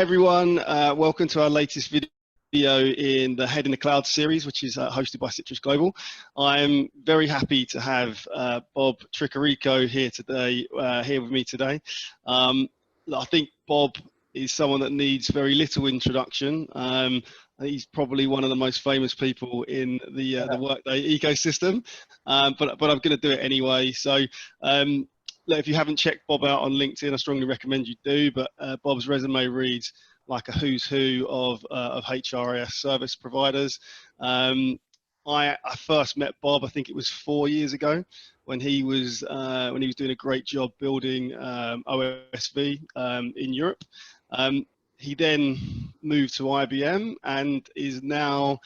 everyone. Welcome to our latest video in the Head in the Cloud series, which is hosted by Citrus Global. I'm very happy to have Bob Tricarico here today, here with me today. I think Bob is someone that needs very little introduction. He's probably one of the most famous people in the Workday ecosystem, but I'm going to do it anyway. So. If you haven't checked Bob out on LinkedIn, I strongly recommend you do. But Bob's resume reads like a who's who of HRIS service providers. I first met Bob, I think it was 4 years ago, when he was doing a great job building OSV in Europe. He then moved to IBM and is now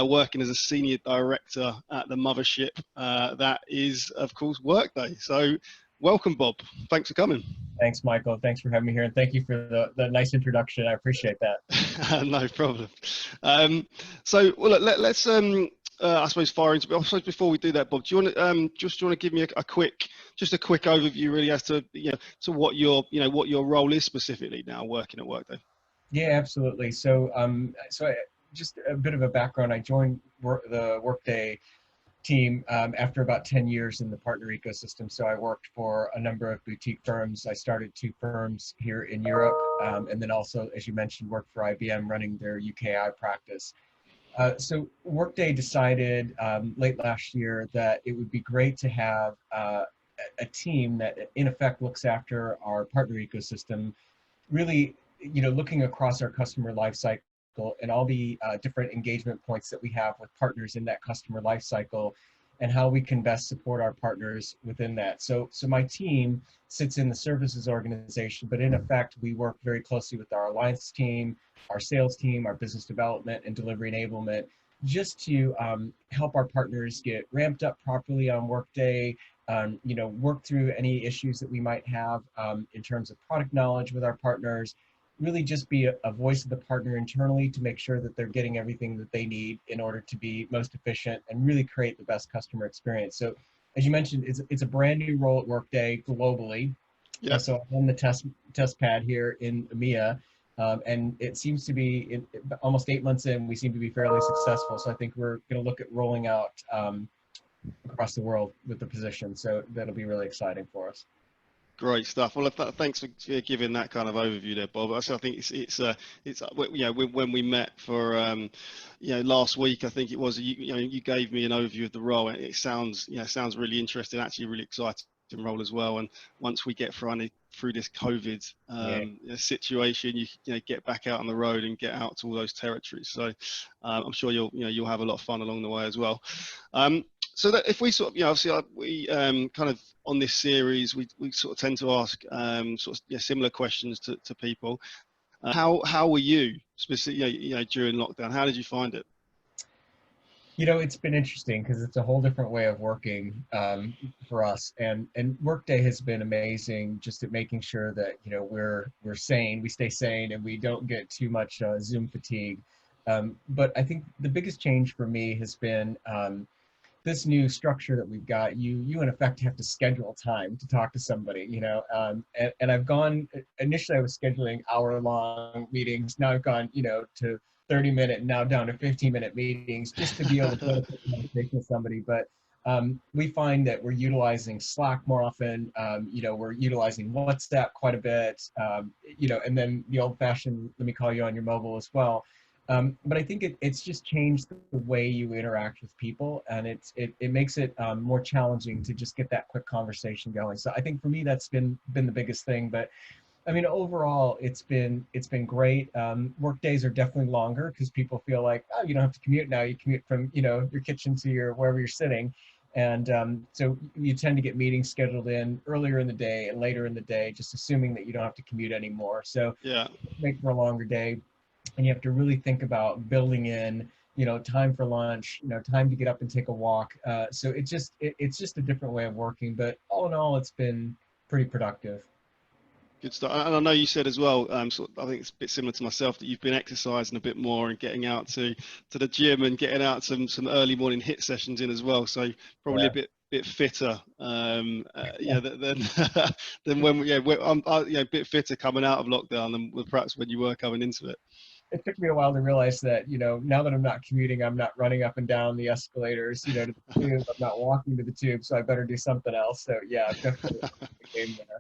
working as a senior director at the mothership that is, of course, Workday. So. Welcome, Bob. Thanks for coming. Thanks, Michael. Thanks for having me here, and thank you for the nice introduction. I appreciate that. No problem. So, well, let's I suppose fire into. I suppose before we do that, Bob, do you want to give me a quick overview, really, as to to what your role is specifically now working at Workday? Yeah, absolutely. So, just a bit of a background. I joined the Workday team after about 10 years in the partner ecosystem. So I worked for a number of boutique firms. I started 2 firms here in Europe, and then also, as you mentioned, worked for IBM running their UKI practice. So Workday decided late last year that it would be great to have a team that in effect looks after our partner ecosystem, really looking across our customer lifecycle and all the different engagement points that we have with partners in that customer lifecycle, and how we can best support our partners within that. So my team sits in the services organization, but in effect, we work very closely with our alliance team, our sales team, our business development and delivery enablement, just to help our partners get ramped up properly on Workday, work through any issues that we might have in terms of product knowledge with our partners, really just be a voice of the partner internally to make sure that they're getting everything that they need in order to be most efficient and really create the best customer experience. So as you mentioned, it's a brand new role at Workday globally. Yeah. So I'm on the test pad here in EMEA, and it seems to be almost 8 months in, we seem to be fairly successful. So I think we're going to look at rolling out across the world with the position. So that'll be really exciting for us. Great stuff. Well, thanks for giving that kind of overview there, Bob. So I think it's when we met for last week, I think it was, you gave me an overview of the role, and it sounds really interesting, actually really exciting role as well. And once we get through this COVID situation, you get back out on the road and get out to all those territories. So I'm sure you'll have a lot of fun along the way as well. So that if we sort of, obviously we kind of on this series, we sort of tend to ask similar questions to people. How were you specifically, during lockdown? How did you find it? It's been interesting because it's a whole different way of working for us, and Workday has been amazing just at making sure that we're sane, we stay sane, and we don't get too much Zoom fatigue. But I think the biggest change for me has been this new structure that we've got. You in effect have to schedule time to talk to somebody, and I've gone, initially I was scheduling hour-long meetings. Now I've gone, to 30-minute, now down to 15-minute meetings just to be able to put a conversation with somebody. But we find that we're utilizing Slack more often. We're utilizing WhatsApp quite a bit, and then the old-fashioned, let me call you on your mobile as well. But I think it's just changed the way you interact with people, and it makes it more challenging to just get that quick conversation going. So I think for me that's been the biggest thing. But I mean, overall, it's been great. Work days are definitely longer because people feel like, oh, you don't have to commute now. You commute from your kitchen to wherever you're sitting, and so you tend to get meetings scheduled in earlier in the day and later in the day, just assuming that you don't have to commute anymore. So yeah, make for a longer day. And you have to really think about building in, time for lunch, time to get up and take a walk. So it's just a different way of working. But all in all, it's been pretty productive. Good stuff. And I know you said as well, I think it's a bit similar to myself, that you've been exercising a bit more and getting out to the gym and getting out some early morning HIIT sessions in as well. So probably a bit fitter, yeah, than than when yeah, I'm yeah, a bit fitter coming out of lockdown than perhaps when you were coming into it. It took me a while to realize that, now that I'm not commuting, I'm not running up and down the escalators, to the tube. I'm not walking to the tube, so I better do something else. So yeah, I've definitely upped the game there.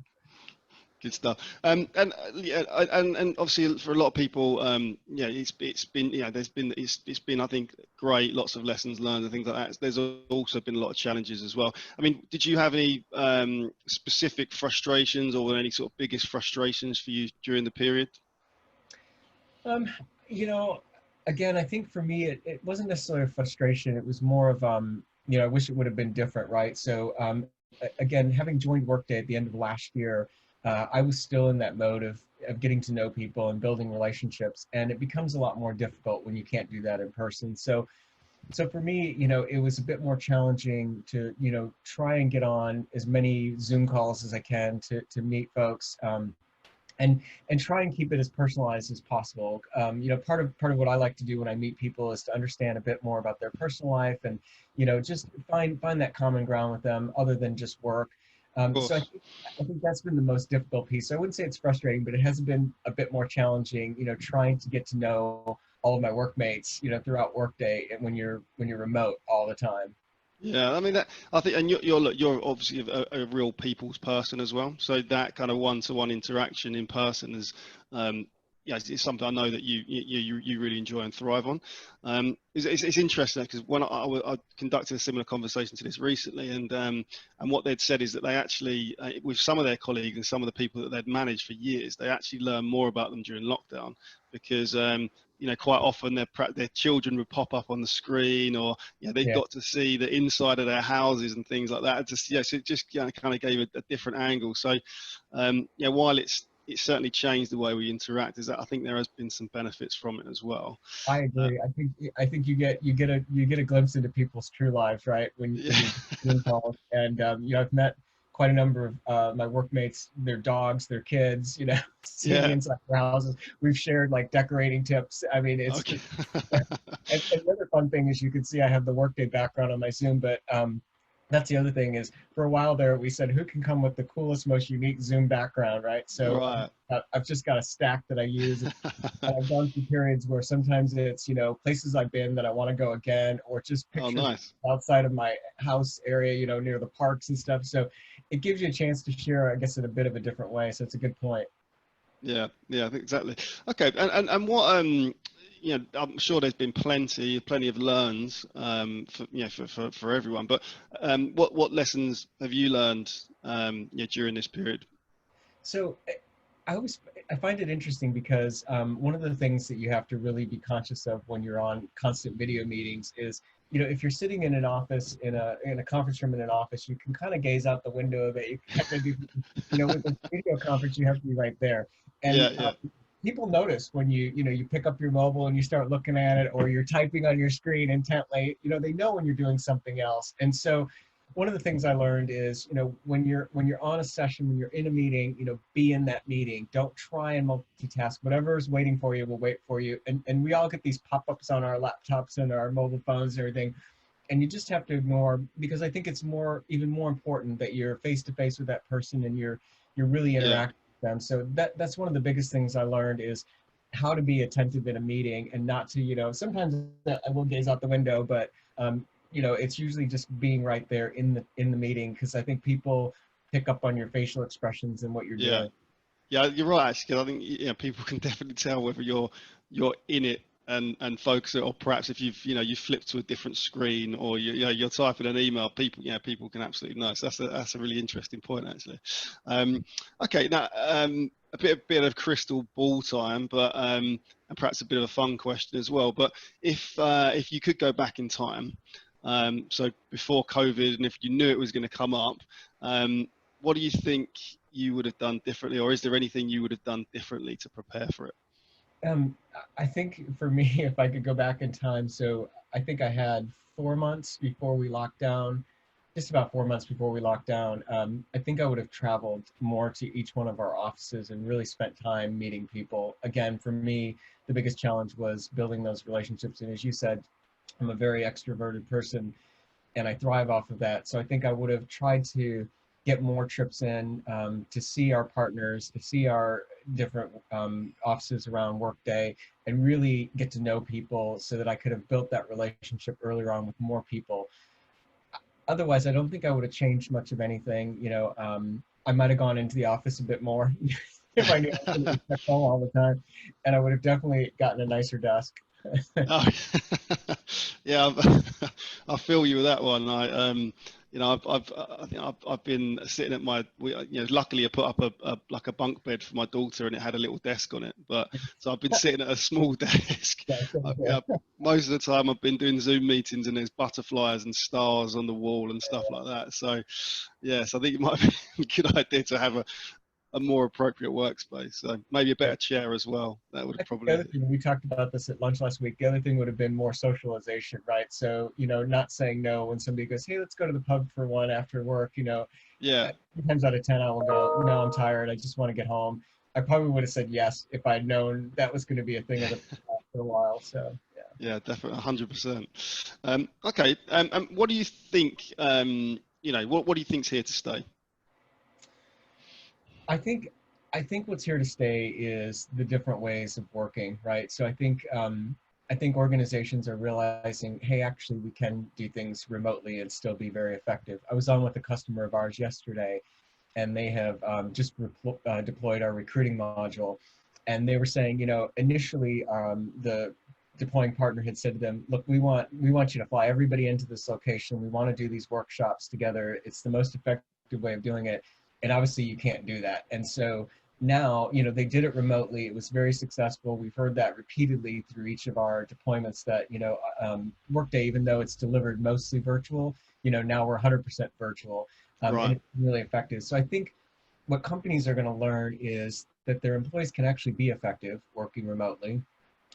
Good stuff. Yeah, and obviously for a lot of people, yeah, it's been, it's been, I think, great. Lots of lessons learned and things like that. There's also been a lot of challenges as well. I mean, did you have any specific frustrations or any sort of biggest frustrations for you during the period? Um, you know, Again, I think for me, it wasn't necessarily a frustration. It was more of, I wish it would have been different, right? So, again, having joined Workday at the end of last year, I was still in that mode of getting to know people and building relationships, and it becomes a lot more difficult when you can't do that in person. So for me, it was a bit more challenging to, try and get on as many Zoom calls as I can to meet folks. And try and keep it as personalized as possible. Part of what I like to do when I meet people is to understand a bit more about their personal life, and just find that common ground with them other than just work. Of So course. I think that's been the most difficult piece. So I wouldn't say it's frustrating, but it has been a bit more challenging. Trying to get to know all of my workmates, throughout Workday, and when you're remote all the time. Yeah, I mean that. I think, and you're obviously a real people's person as well. So that kind of one-to-one interaction in person is, yeah, it's something I know that you really enjoy and thrive on. It's interesting because when I conducted a similar conversation to this recently, and what they'd said is that they actually, with some of their colleagues and some of the people that they'd managed for years, they actually learn more about them during lockdown because. Quite often their children would pop up on the screen, or they Yeah. got to see the inside of their houses and things like that. Just yes, it just kind of gave a different angle. So yeah, while it's certainly changed the way we interact, is that I think there has been some benefits from it as well. I Uh, agree. I think you get a glimpse into people's true lives, right? When yeah, when you're doing calls, and I've met quite a number of my workmates, their dogs, their kids, seen the yeah, inside of their houses. We've shared like decorating tips. I mean, okay. and the other fun thing is you can see I have the Workday background on my Zoom, but that's the other thing is for a while there we said who can come with the coolest, most unique Zoom background, right? So Right. I've just got a stack that I use. And I've gone through periods where sometimes it's, places I've been that I want to go again, or just Oh, pictures nice. outside of my house area, near the parks and stuff. So it gives you a chance to share, I guess, in a bit of a different way. So it's a good point. Yeah, yeah, I think exactly. Okay, and what I'm sure there's been plenty of learns for for everyone. But what lessons have you learned during this period? So I always I find it interesting because one of the things that you have to really be conscious of when you're on constant video meetings is, if you're sitting in an office in a conference room in an office, you can kind of gaze out the window of it. You kind of do, with a video conference, you have to be right there. Yeah, And yeah, people notice when you pick up your mobile and you start looking at it, or you're typing on your screen intently. They know when you're doing something else. And so one of the things I learned is, when you're on a session, when you're in a meeting, be in that meeting. Don't try and multitask. Whatever is waiting for you will wait for you. And we all get these pop-ups on our laptops and our mobile phones and everything. And you just have to ignore, because I think it's even more important that you're face to face with that person, and you're really yeah, interacting with them. So that's one of the biggest things I learned is how to be attentive in a meeting, and not to, sometimes I will gaze out the window, but it's usually just being right there in the meeting, because I think people pick up on your facial expressions and what you're yeah. doing. Yeah, you're right, actually. 'Cause I think people can definitely tell whether you're in it and focus it, or perhaps if you flip to a different screen, or you're typing an email. People can absolutely know. So that's a really interesting point, actually. Okay, now a bit of crystal ball time, but and perhaps a bit of a fun question as well. But if you could go back in time, so before COVID, and if you knew it was going to come up, what do you think you would have done differently, or is there anything you would have done differently to prepare for it? Um, I think for me, if I could go back in time, so I think I had 4 months before we locked down, just about 4 months before we locked down. I think I would have traveled more to each one of our offices and really spent time meeting people. Again, for me, the biggest challenge was building those relationships. And as you said, I'm a very extroverted person. and I thrive off of that. So I think I would have tried to get more trips in, to see our partners, to see our different offices around Workday, and really get to know people so that I could have built that relationship earlier on with more people. Otherwise, I don't think I would have changed much of anything. I might have gone into the office a bit more if I knew I was going to be stuck home all the time, and I would have definitely gotten a nicer desk. Oh, yeah, I feel you with that one. I think I've been sitting at luckily I put up like a bunk bed for my daughter, and it had a little desk on it. But so I've been sitting at a small desk. Yeah, same here. Most of the time I've been doing Zoom meetings, and there's butterflies and stars on the wall and stuff like that. So, yes, I think it might be a good idea to have a more appropriate workspace. So maybe a better chair as well. That would I have think the probably. other thing, we talked about this at lunch last week, the other thing would have been more socialization, right? So, not saying no when somebody goes, hey, let's go to the pub for one after work, Yeah. 9 times out of 10, I will go, no, I'm tired. I just want to get home. I probably would have said yes if I'd known that was going to be a thing of the past for a while. So, yeah. Yeah, definitely, 100%. Okay, and what do you think? What do you think's here to stay? I think I think what's here to stay is the different ways of working, right? So I think organizations are realizing, hey, actually, we can do things remotely and still be very effective. I was on with a customer of ours yesterday, and they have just deployed our recruiting module, and they were saying, initially the deploying partner had said to them, look, we want you to fly everybody into this location. We want to do these workshops together. It's the most effective way of doing it. And obviously you can't do that. And so now, they did it remotely. It was very successful. We've heard that repeatedly through each of our deployments that, Workday, even though it's delivered mostly virtual, now we're 100% virtual, and Right. it's really effective. So I think what companies are going to learn is that their employees can actually be effective working remotely.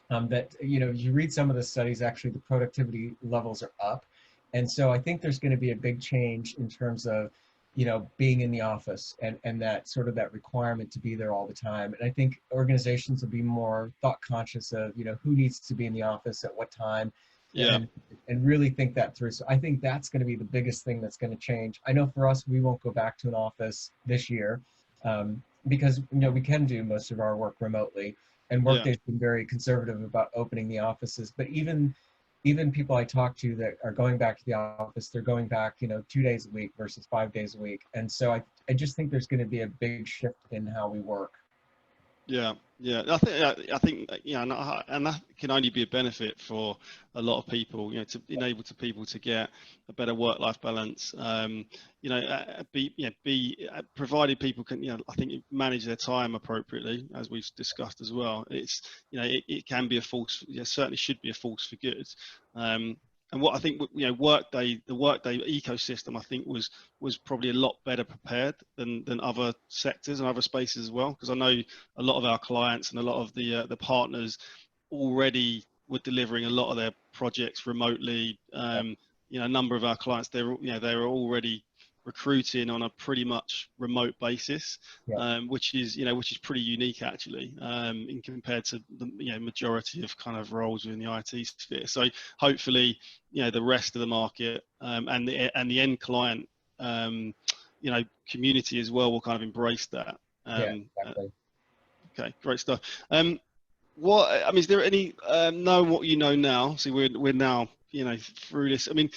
That, you read some of the studies, actually the productivity levels are up. And so I think there's going to be a big change in terms of, being in the office, and that sort of that requirement to be there all the time. And I think organizations will be more thought conscious of, who needs to be in the office at what time, Yeah. and really think that through. So I think that's going to be the biggest thing that's going to change. I know for us, we won't go back to an office this year, because, we can do most of our work remotely, and Yeah. Workday's been very conservative about opening the offices. But even people I talk to that are going back to the office, they're going back, 2 days a week versus 5 days a week. And so I just think there's going to be a big shift in how we work. Yeah, yeah. And that can only be a benefit for a lot of people. To enable people to get a better work-life balance. Provided people can, I think manage their time appropriately, as we've discussed as well. It's, it can be a force. Certainly should be a force for good. And what I think, the Workday ecosystem, I think was probably a lot better prepared than other sectors and other spaces as well. Because I know a lot of our clients and a lot of the partners already were delivering a lot of their projects remotely. A number of our clients, they were already recruiting on a pretty much remote basis, Yeah. which is pretty unique actually, in compared to the majority of kind of roles within the IT sphere. So hopefully, the rest of the market, and the end client, community as well will kind of embrace that. Yeah, exactly. Okay, great stuff. Is there any, know what you know now? See, we're now, through this. I mean,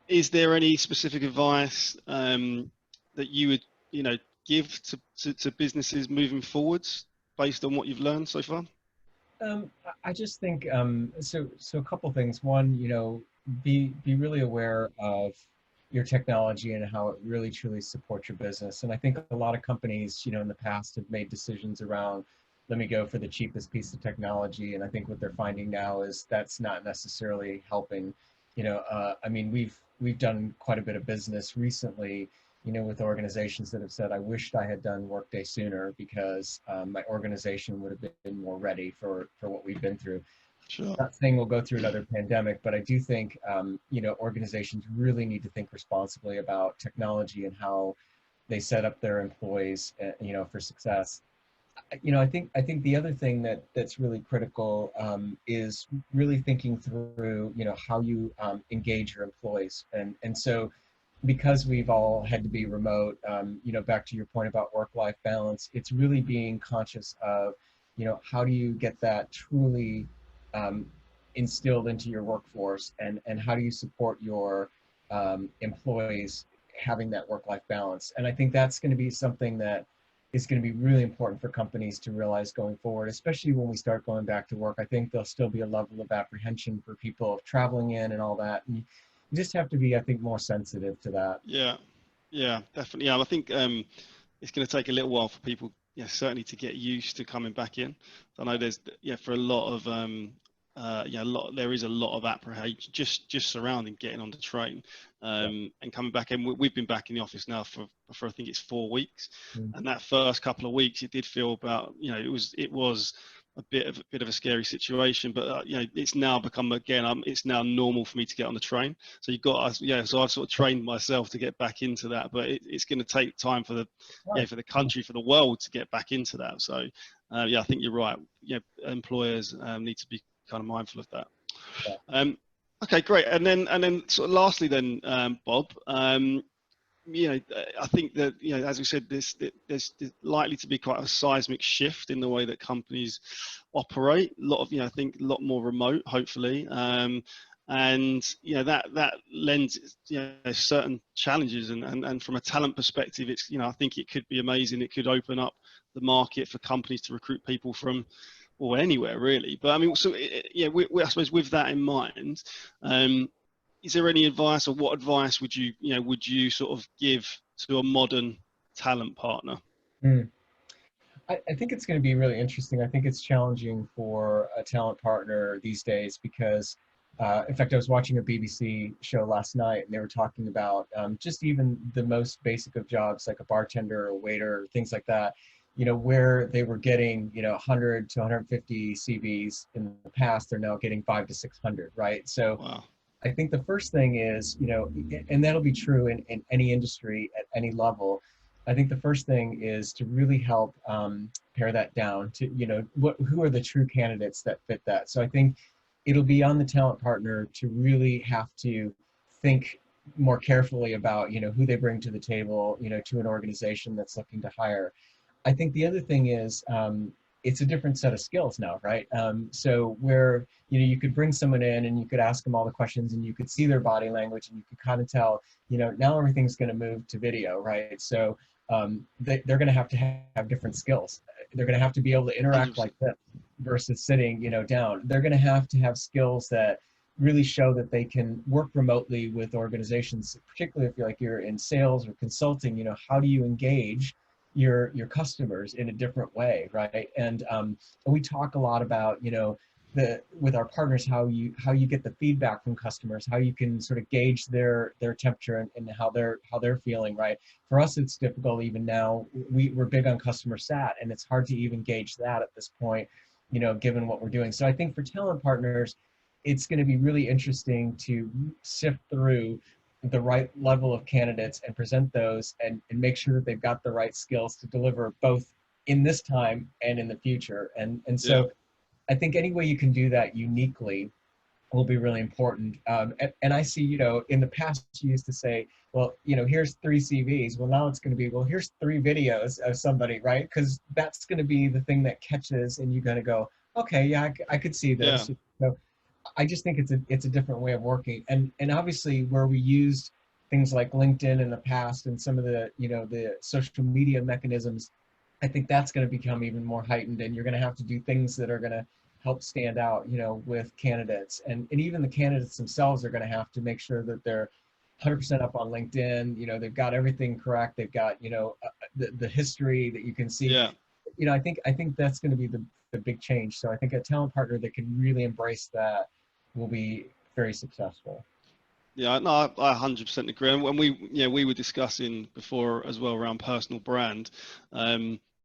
is there any specific advice that you would, give to businesses moving forwards based on what you've learned so far? I just think, so a couple things. One, be really aware of your technology and how it really truly supports your business. And I think a lot of companies, in the past have made decisions around, let me go for the cheapest piece of technology. And I think what they're finding now is that's not necessarily helping. I mean, we've done quite a bit of business recently, with organizations that have said, I wished I had done Workday sooner because my organization would have been more ready for what we've been through. Sure. Not saying we'll go through another pandemic, but I do think, organizations really need to think responsibly about technology and how they set up their employees, for success. I think the other thing that's really critical is really thinking through, how you engage your employees, and so because we've all had to be remote, back to your point about work-life balance, it's really being conscious of, how do you get that truly um, instilled into your workforce, and how do you support your employees having that work-life balance. And I think that's going to be something that is going to be really important for companies to realize going forward, especially when we start going back to work. I think there'll still be a level of apprehension for people traveling in and all that. And you just have to be, I think, more sensitive to that. Yeah, yeah, definitely. Yeah, I think it's going to take a little while for people, yeah, certainly to get used to coming back in. I know there's, yeah, for a lot of, yeah, there is a lot of apprehension just surrounding getting on the train, Yeah. and coming back in. We've been back in the office now for I think it's 4 weeks, Mm. and that first couple of weeks it did feel about, it was a bit of a scary situation, but it's now become again, it's now normal for me to get on the train. So you've got, yeah, so I've sort of trained myself to get back into that, but it's going to take time for the, Right. for the country, for the world to get back into that. So yeah, I think you're right. Yeah, employers need to be kind of mindful of that. Yeah. Okay, great. And then sort of lastly, then Bob, I think that, as we said, there's likely to be quite a seismic shift in the way that companies operate. A lot of, I think a lot more remote, hopefully, and that lends, certain challenges, and from a talent perspective, it's, I think it could be amazing. It could open up the market for companies to recruit people from, or anywhere really. But I mean, so yeah, I suppose with that in mind, is there any advice, or what advice would you sort of give to a modern talent partner? Mm. I think it's going to be really interesting. I think it's challenging for a talent partner these days because, in fact, I was watching a BBC show last night and they were talking about just even the most basic of jobs like a bartender or waiter, things like that, where they were getting, 100 to 150 CVs in the past, they're now getting 5 to 600, right? So Wow. I think the first thing is, and that'll be true in any industry at any level. I think the first thing is to really help pare that down to, who are the true candidates that fit that. So I think it'll be on the talent partner to really have to think more carefully about, who they bring to the table, to an organization that's looking to hire. I think the other thing is it's a different set of skills now, right? So where you could bring someone in and you could ask them all the questions and you could see their body language and you could kind of tell, now everything's going to move to video, right? So they're going to have different skills. They're going to have to be able to interact 100%. like this versus sitting, down. They're going to have skills that really show that they can work remotely with organizations, particularly if you're in sales or consulting. How do you engage your customers in a different way, right? And we talk a lot about, with our partners, how you get the feedback from customers, how you can sort of gauge their temperature and how they're feeling, right? For us, it's difficult even now. We're big on customer sat, and it's hard to even gauge that at this point, given what we're doing. So I think for talent partners, it's going to be really interesting to sift through the right level of candidates and present those and make sure that they've got the right skills to deliver both in this time and in the future. And Yeah. so I think any way you can do that uniquely will be really important. And I see, in the past you used to say, well, here's 3 CVs. Well, now it's going to be, well, here's 3 videos of somebody, right? Because that's going to be the thing that catches, and you're going to go, okay, yeah, I could see Yeah. this. So I just think it's a different way of working. And obviously where we used things like LinkedIn in the past and some of the, the social media mechanisms, I think that's going to become even more heightened, and you're going to have to do things that are going to help stand out, with candidates. And even the candidates themselves are going to have to make sure that they're 100% up on LinkedIn. They've got everything correct. They've got, the history that you can see. Yeah. I think that's going to be the big change. So I think a talent partner that can really embrace that will be very successful. Yeah, no, I 100% agree. And when we were discussing before as well around personal brand,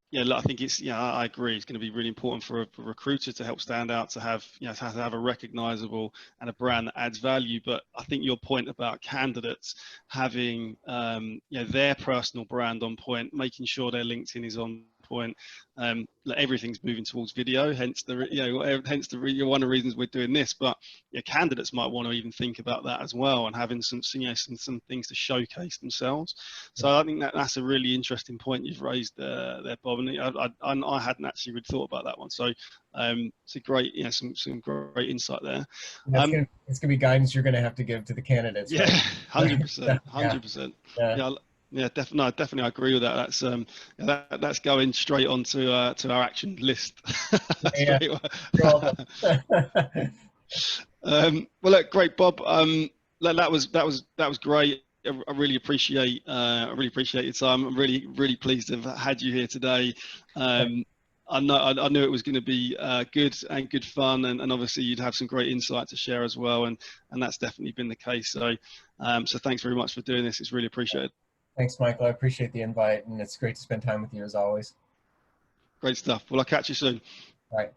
yeah, look, I think it's, I agree. It's going to be really important for a recruiter to help stand out, to have, to have a recognizable and a brand that adds value. But I think your point about candidates having, their personal brand on point, making sure their LinkedIn is on point, like everything's moving towards video. Hence one of the reasons we're doing this. But candidates might want to even think about that as well, and having some things to showcase themselves. So I think that's a really interesting point you've raised there, Bob. And I hadn't actually really thought about that one. So it's a great, some great insight there. It's gonna be guidance you're gonna have to give to the candidates. Yeah, right? 100%, 100%. Yeah, definitely, I agree with that. That's going straight onto to our action list. Well, look, great, Bob. That was great. I really appreciate your time. I'm really pleased to have had you here today. I knew it was going to be good fun, and obviously you'd have some great insight to share as well, and that's definitely been the case. So thanks very much for doing this. It's really appreciated. Thanks, Michael. I appreciate the invite, and it's great to spend time with you as always. Great stuff. Well, I'll catch you soon. All right.